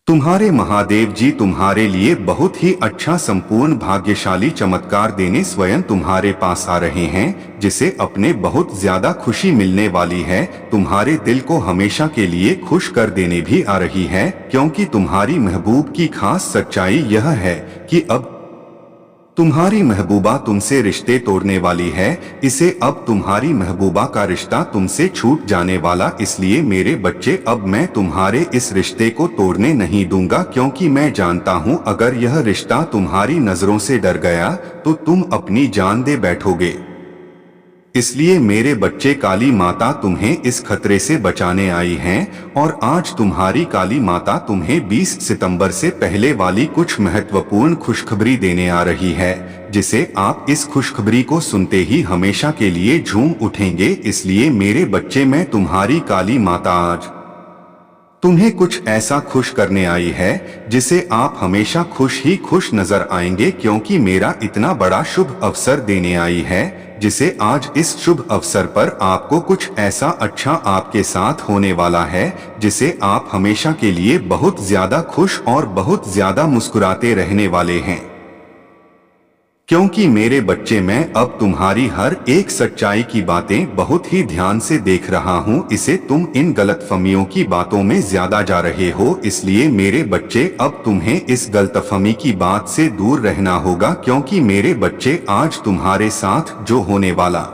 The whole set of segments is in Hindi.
तुम्हारे महादेव जी तुम्हारे लिए बहुत ही अच्छा संपूर्ण भाग्यशाली चमत्कार देने स्वयं तुम्हारे पास आ रहे हैं, जिसे अपने बहुत ज्यादा खुशी मिलने वाली है। तुम्हारे दिल को हमेशा के लिए खुश कर देने भी आ रही है, क्योंकि तुम्हारी महबूब की खास सच्चाई यह है कि अब तुम्हारी महबूबा तुमसे रिश्ते तोड़ने वाली है। इसे अब तुम्हारी महबूबा का रिश्ता तुमसे छूट जाने वाला, इसलिए मेरे बच्चे अब मैं तुम्हारे इस रिश्ते को तोड़ने नहीं दूंगा, क्योंकि मैं जानता हूँ अगर यह रिश्ता तुम्हारी नजरों से डर गया तो तुम अपनी जान दे बैठोगे। इसलिए मेरे बच्चे, काली माता तुम्हें इस खतरे से बचाने आई हैं और आज तुम्हारी काली माता तुम्हें 20 सितंबर से पहले वाली कुछ महत्वपूर्ण खुशखबरी देने आ रही है, जिसे आप इस खुशखबरी को सुनते ही हमेशा के लिए झूम उठेंगे। इसलिए मेरे बच्चे, मैं तुम्हारी काली माता आज तुम्हें कुछ ऐसा खुश करने आई है जिसे आप हमेशा खुश ही खुश नजर आएंगे, क्योंकि मेरा इतना बड़ा शुभ अवसर देने आई है, जिसे आज इस शुभ अवसर पर आपको कुछ ऐसा अच्छा आपके साथ होने वाला है जिसे आप हमेशा के लिए बहुत ज्यादा खुश और बहुत ज्यादा मुस्कुराते रहने वाले हैं। क्योंकि मेरे बच्चे, मैं अब तुम्हारी हर एक सच्चाई की बातें बहुत ही ध्यान से देख रहा हूँ। इसे तुम इन गलतफहमियों की बातों में ज्यादा जा रहे हो, इसलिए मेरे बच्चे अब तुम्हें इस गलतफहमी की बात से दूर रहना होगा, क्योंकि मेरे बच्चे आज तुम्हारे साथ जो होने वाला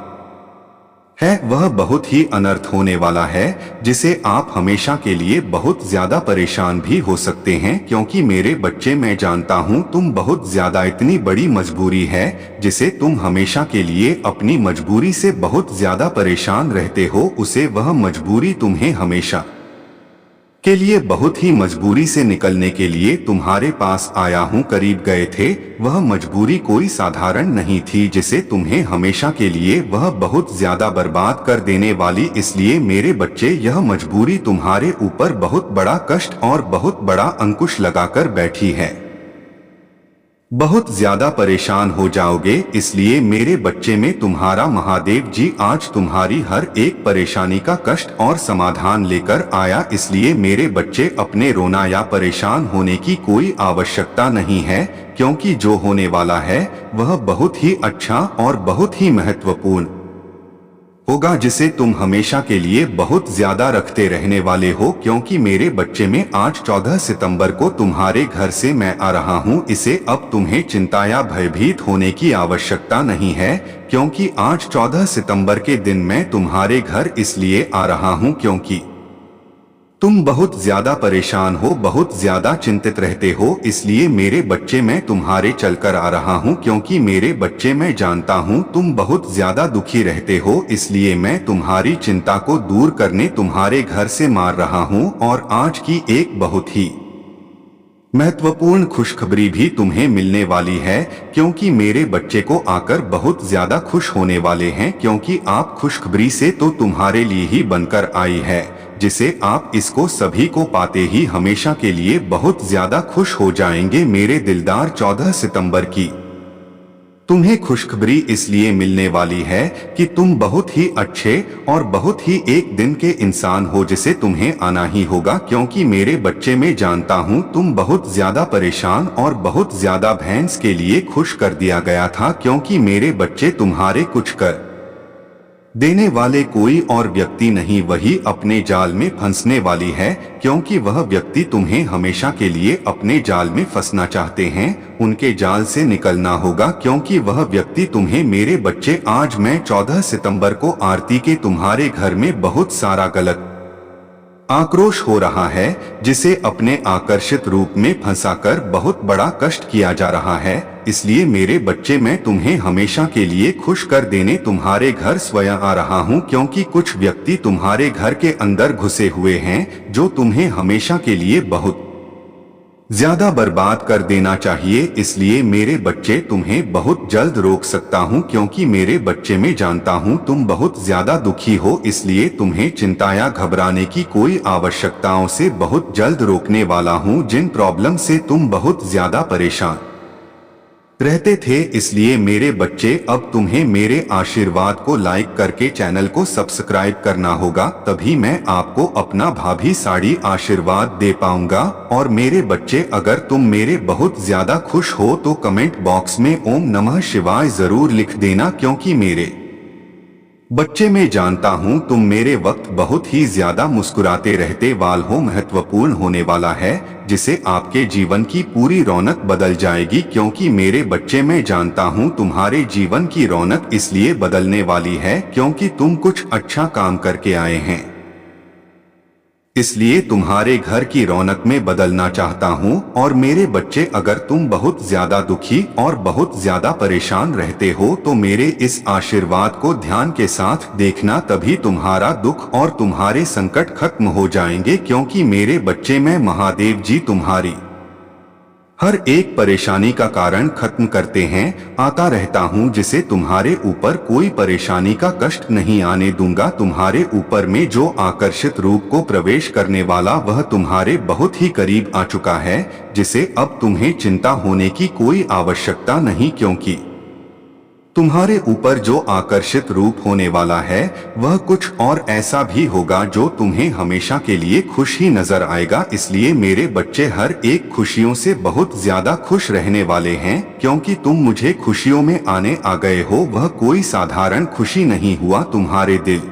है वह बहुत ही अनर्थ होने वाला है, जिसे आप हमेशा के लिए बहुत ज्यादा परेशान भी हो सकते हैं। क्योंकि मेरे बच्चे, मैं जानता हूँ तुम बहुत ज्यादा इतनी बड़ी मजबूरी है जिसे तुम हमेशा के लिए अपनी मजबूरी से बहुत ज्यादा परेशान रहते हो, उसे वह मजबूरी तुम्हें हमेशा के लिए बहुत ही मजबूरी से निकलने के लिए तुम्हारे पास आया हूँ। करीब गए थे, वह मजबूरी कोई साधारण नहीं थी जिसे तुम्हें हमेशा के लिए वह बहुत ज्यादा बर्बाद कर देने वाली। इसलिए मेरे बच्चे, यह मजबूरी तुम्हारे ऊपर बहुत बड़ा कष्ट और बहुत बड़ा अंकुश लगाकर बैठी है। बहुत ज्यादा परेशान हो जाओगे। इसलिए मेरे बच्चे में तुम्हारा महादेव जी आज तुम्हारी हर एक परेशानी का कष्ट और समाधान लेकर आया। इसलिए मेरे बच्चे, अपने रोना या परेशान होने की कोई आवश्यकता नहीं है, क्योंकि जो होने वाला है वह बहुत ही अच्छा और बहुत ही महत्वपूर्ण होगा, जिसे तुम हमेशा के लिए बहुत ज्यादा रखते रहने वाले हो। क्योंकि मेरे बच्चे में आज 14 सितंबर को तुम्हारे घर से मैं आ रहा हूँ। इसे अब तुम्हें चिंता या भयभीत होने की आवश्यकता नहीं है, क्योंकि आज 14 सितंबर के दिन मैं तुम्हारे घर इसलिए आ रहा हूँ क्योंकि तुम बहुत ज्यादा परेशान हो, बहुत ज्यादा चिंतित रहते हो। इसलिए मेरे बच्चे, मैं तुम्हारे चलकर आ रहा हूँ, क्योंकि मेरे बच्चे, मैं जानता हूँ तुम बहुत ज्यादा दुखी रहते हो। इसलिए मैं तुम्हारी चिंता को दूर करने तुम्हारे घर से मार रहा हूँ और आज की एक बहुत ही महत्वपूर्ण खुशखबरी भी तुम्हें मिलने वाली है, क्योंकि मेरे बच्चे को आकर बहुत ज्यादा खुश होने वाले हैं। क्योंकि आप खुशखबरी से तो तुम्हारे लिए ही बनकर आई है, जिसे आप इसको सभी को पाते ही हमेशा के लिए बहुत ज्यादा खुश हो जाएंगे। मेरे दिलदार, 14 सितंबर की तुम्हें खुशखबरी इसलिए मिलने वाली है कि तुम बहुत ही अच्छे और बहुत ही एक दिन के इंसान हो, जिसे तुम्हें आना ही होगा। क्योंकि मेरे बच्चे, में जानता हूँ तुम बहुत ज्यादा परेशान और बहुत ज्यादा भैंस के लिए खुश कर दिया गया था। क्योंकि मेरे बच्चे, तुम्हारे कुछ कर देने वाले कोई और व्यक्ति नहीं, वही अपने जाल में फंसने वाली है। क्योंकि वह व्यक्ति तुम्हें हमेशा के लिए अपने जाल में फंसना चाहते हैं, उनके जाल से निकलना होगा। क्योंकि वह व्यक्ति तुम्हें, मेरे बच्चे, आज मैं 14 सितंबर को आरती के तुम्हारे घर में बहुत सारा गलत आक्रोश हो रहा है, जिसे अपने आकर्षित रूप में फंसाकर बहुत बड़ा कष्ट किया जा रहा है। इसलिए मेरे बच्चे, मैं तुम्हें हमेशा के लिए खुश कर देने तुम्हारे घर स्वयं आ रहा हूँ। क्योंकि कुछ व्यक्ति तुम्हारे घर के अंदर घुसे हुए हैं जो तुम्हें हमेशा के लिए बहुत ज्यादा बर्बाद कर देना चाहिए। इसलिए मेरे बच्चे, तुम्हें बहुत जल्द रोक सकता हूं, क्योंकि मेरे बच्चे, में जानता हूं तुम बहुत ज्यादा दुखी हो। इसलिए तुम्हें चिंता या घबराने की कोई आवश्यकताओं से बहुत जल्द रोकने वाला हूं। जिन प्रॉब्लम से तुम बहुत ज्यादा परेशान रहते थे। इसलिए मेरे बच्चे अब तुम्हें मेरे आशीर्वाद को लाइक करके चैनल को सब्सक्राइब करना होगा, तभी मैं आपको अपना भाभी साड़ी आशीर्वाद दे पाऊंगा। और मेरे बच्चे, अगर तुम मेरे बहुत ज्यादा खुश हो तो कमेंट बॉक्स में ओम नमः शिवाय जरूर लिख देना, क्योंकि मेरे बच्चे, मैं जानता हूँ तुम मेरे वक्त बहुत ही ज्यादा मुस्कुराते रहते वाल हो महत्वपूर्ण होने वाला है, जिसे आपके जीवन की पूरी रौनक बदल जाएगी। क्योंकि मेरे बच्चे, मैं जानता हूँ तुम्हारे जीवन की रौनक इसलिए बदलने वाली है क्योंकि तुम कुछ अच्छा काम करके आए हैं, इसलिए तुम्हारे घर की रौनक में बदलना चाहता हूँ। और मेरे बच्चे, अगर तुम बहुत ज्यादा दुखी और बहुत ज्यादा परेशान रहते हो तो मेरे इस आशीर्वाद को ध्यान के साथ देखना, तभी तुम्हारा दुख और तुम्हारे संकट खत्म हो जाएंगे। क्योंकि मेरे बच्चे, मैं महादेव जी तुम्हारी हर एक परेशानी का कारण खत्म करते हैं आता रहता हूँ, जिसे तुम्हारे ऊपर कोई परेशानी का कष्ट नहीं आने दूंगा। तुम्हारे ऊपर में जो आकर्षित रूप को प्रवेश करने वाला, वह तुम्हारे बहुत ही करीब आ चुका है, जिसे अब तुम्हें चिंता होने की कोई आवश्यकता नहीं। क्योंकि तुम्हारे ऊपर जो आकर्षित रूप होने वाला है वह कुछ और ऐसा भी होगा जो तुम्हें हमेशा के लिए खुश ही नजर आएगा। इसलिए मेरे बच्चे हर एक खुशियों से बहुत ज्यादा खुश रहने वाले हैं, क्योंकि तुम मुझे खुशियों में आने आ गए हो। वह कोई साधारण खुशी नहीं हुआ, तुम्हारे दिल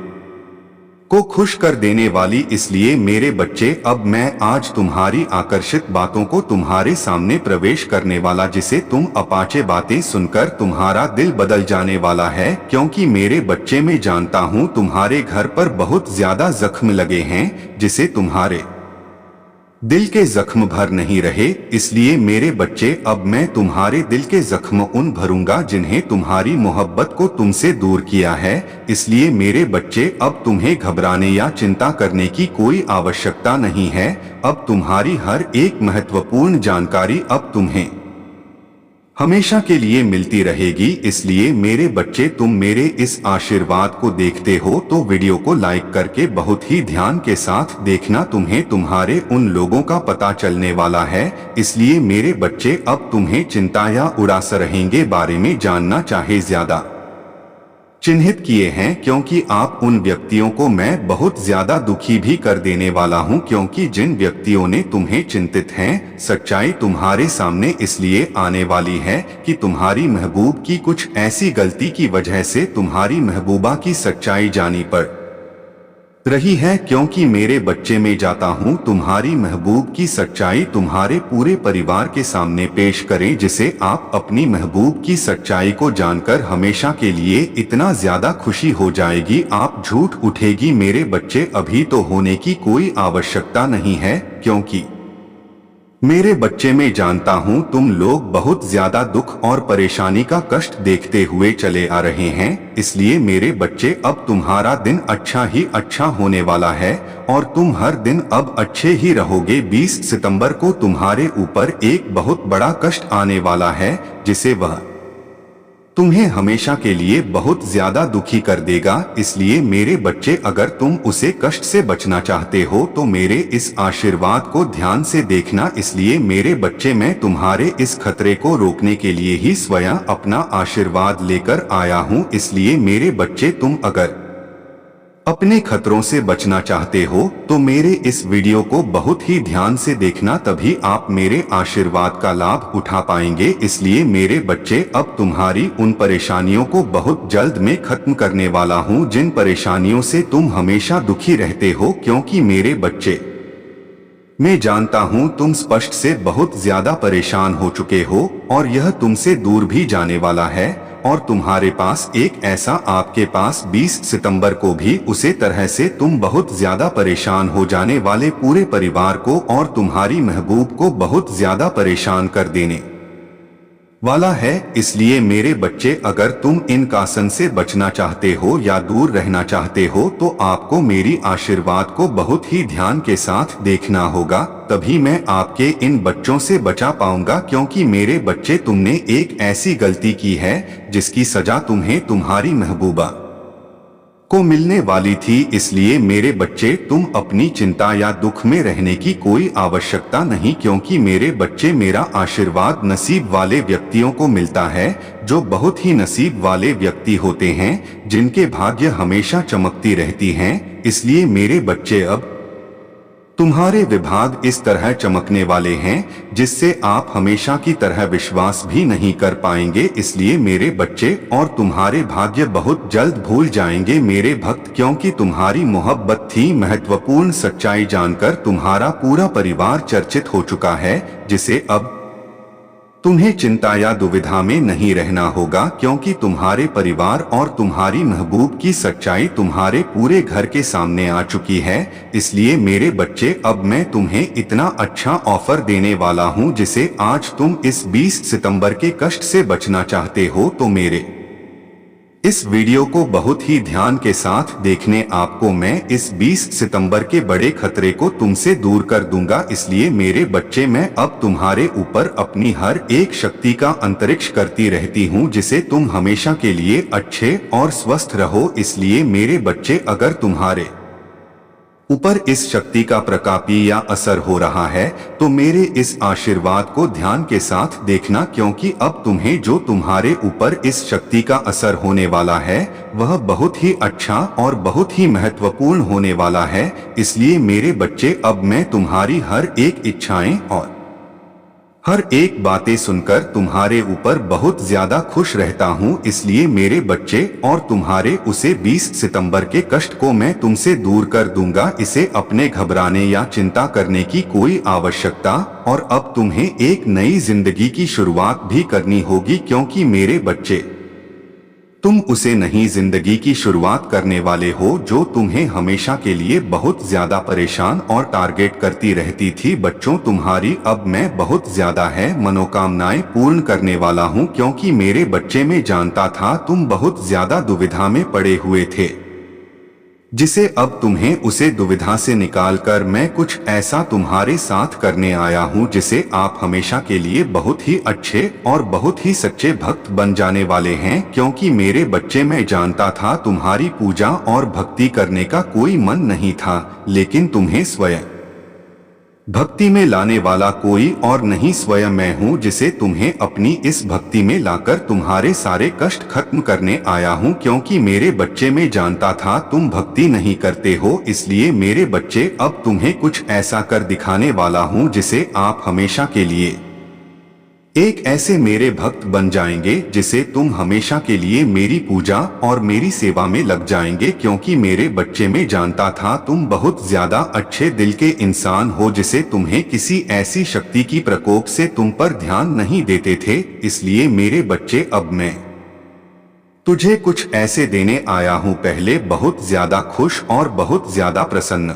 को खुश कर देने वाली। इसलिए मेरे बच्चे, अब मैं आज तुम्हारी आकर्षित बातों को तुम्हारे सामने प्रवेश करने वाला, जिसे तुम अपाचे बातें सुनकर तुम्हारा दिल बदल जाने वाला है। क्योंकि मेरे बच्चे, मैं जानता हूँ तुम्हारे घर पर बहुत ज्यादा जख्म लगे हैं, जिसे तुम्हारे दिल के जख्म भर नहीं रहे। इसलिए मेरे बच्चे, अब मैं तुम्हारे दिल के जख्म उन भरूंगा जिन्हें तुम्हारी मोहब्बत को तुमसे दूर किया है। इसलिए मेरे बच्चे, अब तुम्हें घबराने या चिंता करने की कोई आवश्यकता नहीं है। अब तुम्हारी हर एक महत्वपूर्ण जानकारी अब तुम्हें हमेशा के लिए मिलती रहेगी। इसलिए मेरे बच्चे, तुम मेरे इस आशीर्वाद को देखते हो तो वीडियो को लाइक करके बहुत ही ध्यान के साथ देखना, तुम्हें तुम्हारे उन लोगों का पता चलने वाला है। इसलिए मेरे बच्चे, अब तुम्हें चिंता या उदास रहेंगे बारे में जानना चाहे ज्यादा चिन्हित किए हैं, क्योंकि आप उन व्यक्तियों को मैं बहुत ज्यादा दुखी भी कर देने वाला हूं। क्योंकि जिन व्यक्तियों ने तुम्हें चिंतित हैं, सच्चाई तुम्हारे सामने इसलिए आने वाली है कि तुम्हारी महबूब की कुछ ऐसी गलती की वजह से तुम्हारी महबूबा की सच्चाई जानी पड़ रही है। क्योंकि मेरे बच्चे, में जाता हूँ तुम्हारी महबूब की सच्चाई तुम्हारे पूरे परिवार के सामने पेश करें, जिसे आप अपनी महबूब की सच्चाई को जानकर हमेशा के लिए इतना ज्यादा खुशी हो जाएगी, आप झूठ उठेगी। मेरे बच्चे, अभी तो होने की कोई आवश्यकता नहीं है, क्योंकि मेरे बच्चे, में जानता हूँ तुम लोग बहुत ज्यादा दुख और परेशानी का कष्ट देखते हुए चले आ रहे हैं। इसलिए मेरे बच्चे, अब तुम्हारा दिन अच्छा ही अच्छा होने वाला है और तुम हर दिन अब अच्छे ही रहोगे। 20 सितंबर को तुम्हारे ऊपर एक बहुत बड़ा कष्ट आने वाला है, जिसे वह तुम्हें हमेशा के लिए बहुत ज्यादा दुखी कर देगा। इसलिए मेरे बच्चे, अगर तुम उसे कष्ट से बचना चाहते हो तो मेरे इस आशीर्वाद को ध्यान से देखना। इसलिए मेरे बच्चे, मैं तुम्हारे इस खतरे को रोकने के लिए ही स्वयं अपना आशीर्वाद लेकर आया हूँ। इसलिए मेरे बच्चे, तुम अगर अपने खतरों से बचना चाहते हो तो मेरे इस वीडियो को बहुत ही ध्यान से देखना, तभी आप मेरे आशीर्वाद का लाभ उठा पाएंगे। इसलिए मेरे बच्चे, अब तुम्हारी उन परेशानियों को बहुत जल्द में खत्म करने वाला हूं जिन परेशानियों से तुम हमेशा दुखी रहते हो। क्योंकि मेरे बच्चे, मैं जानता हूं तुम स्पष्ट से बहुत ज्यादा परेशान हो चुके हो और यह तुमसे दूर भी जाने वाला है। और तुम्हारे पास एक ऐसा आपके पास 20 सितंबर को भी उसे तरह से तुम बहुत ज्यादा परेशान हो जाने वाले पूरे परिवार को और तुम्हारी महबूब को बहुत ज्यादा परेशान कर देने वाला है। इसलिए मेरे बच्चे, अगर तुम इन कासन से बचना चाहते हो या दूर रहना चाहते हो तो आपको मेरी आशीर्वाद को बहुत ही ध्यान के साथ देखना होगा, तभी मैं आपके इन बच्चों से बचा पाऊंगा। क्योंकि मेरे बच्चे, तुमने एक ऐसी गलती की है जिसकी सजा तुम्हें तुम्हारी महबूबा को मिलने वाली थी। इसलिए मेरे बच्चे, तुम अपनी चिंता या दुख में रहने की कोई आवश्यकता नहीं, क्योंकि मेरे बच्चे, मेरा आशीर्वाद नसीब वाले व्यक्तियों को मिलता है, जो बहुत ही नसीब वाले व्यक्ति होते हैं, जिनके भाग्य हमेशा चमकती रहती हैं। इसलिए मेरे बच्चे, अब तुम्हारे विभाग इस तरह चमकने वाले हैं जिससे आप हमेशा की तरह विश्वास भी नहीं कर पाएंगे। इसलिए मेरे बच्चे, और तुम्हारे भाग्य बहुत जल्द भूल जाएंगे मेरे भक्त, क्योंकि तुम्हारी मोहब्बत थी महत्वपूर्ण सच्चाई जानकर तुम्हारा पूरा परिवार चर्चित हो चुका है, जिसे अब तुम्हें चिंता या दुविधा में नहीं रहना होगा, क्योंकि तुम्हारे परिवार और तुम्हारी महबूब की सच्चाई तुम्हारे पूरे घर के सामने आ चुकी है। इसलिए मेरे बच्चे, अब मैं तुम्हें इतना अच्छा ऑफर देने वाला हूं, जिसे आज तुम इस 20 सितंबर के कष्ट से बचना चाहते हो तो मेरे इस वीडियो को बहुत ही ध्यान के साथ देखने आपको मैं इस 20 सितंबर के बड़े खतरे को तुमसे दूर कर दूंगा। इसलिए मेरे बच्चे, मैं अब तुम्हारे ऊपर अपनी हर एक शक्ति का अंतरिक्ष करती रहती हूँ, जिसे तुम हमेशा के लिए अच्छे और स्वस्थ रहो। इसलिए मेरे बच्चे, अगर तुम्हारे ऊपर इस शक्ति का प्रकापी या असर हो रहा है तो मेरे इस आशीर्वाद को ध्यान के साथ देखना, क्योंकि अब तुम्हें जो तुम्हारे ऊपर इस शक्ति का असर होने वाला है वह बहुत ही अच्छा और बहुत ही महत्वपूर्ण होने वाला है। इसलिए मेरे बच्चे, अब मैं तुम्हारी हर एक इच्छाएं और हर एक बातें सुनकर तुम्हारे ऊपर बहुत ज्यादा खुश रहता हूँ। इसलिए मेरे बच्चे, और तुम्हारे उसे 20 सितंबर के कष्ट को मैं तुमसे दूर कर दूंगा। इसे अपने घबराने या चिंता करने की कोई आवश्यकता, और अब तुम्हें एक नई जिंदगी की शुरुआत भी करनी होगी, क्योंकि मेरे बच्चे, तुम उसे नई जिंदगी की शुरुआत करने वाले हो जो तुम्हें हमेशा के लिए बहुत ज्यादा परेशान और टारगेट करती रहती थी। बच्चों, तुम्हारी अब मैं बहुत ज्यादा है मनोकामनाएं पूर्ण करने वाला हूं, क्योंकि मेरे बच्चे, में जानता था तुम बहुत ज्यादा दुविधा में पड़े हुए थे, जिसे अब तुम्हें उसे दुविधा से निकालकर मैं कुछ ऐसा तुम्हारे साथ करने आया हूं, जिसे आप हमेशा के लिए बहुत ही अच्छे और बहुत ही सच्चे भक्त बन जाने वाले हैं। क्योंकि मेरे बच्चे, मैं जानता था तुम्हारी पूजा और भक्ति करने का कोई मन नहीं था, लेकिन तुम्हें स्वयं भक्ति में लाने वाला कोई और नहीं, स्वयं मैं हूँ, जिसे तुम्हें अपनी इस भक्ति में लाकर तुम्हारे सारे कष्ट खत्म करने आया हूँ। क्योंकि मेरे बच्चे, में जानता था तुम भक्ति नहीं करते हो। इसलिए मेरे बच्चे, अब तुम्हें कुछ ऐसा कर दिखाने वाला हूँ जिसे आप हमेशा के लिए एक ऐसे मेरे भक्त बन जाएंगे, जिसे तुम हमेशा के लिए मेरी पूजा और मेरी सेवा में लग जाएंगे। क्योंकि मेरे बच्चे, में जानता था तुम बहुत ज्यादा अच्छे दिल के इंसान हो, जिसे तुम्हें किसी ऐसी शक्ति की प्रकोप से तुम पर ध्यान नहीं देते थे। इसलिए मेरे बच्चे, अब मैं तुझे कुछ ऐसे देने आया हूँ, पहले बहुत ज्यादा खुश और बहुत ज्यादा प्रसन्न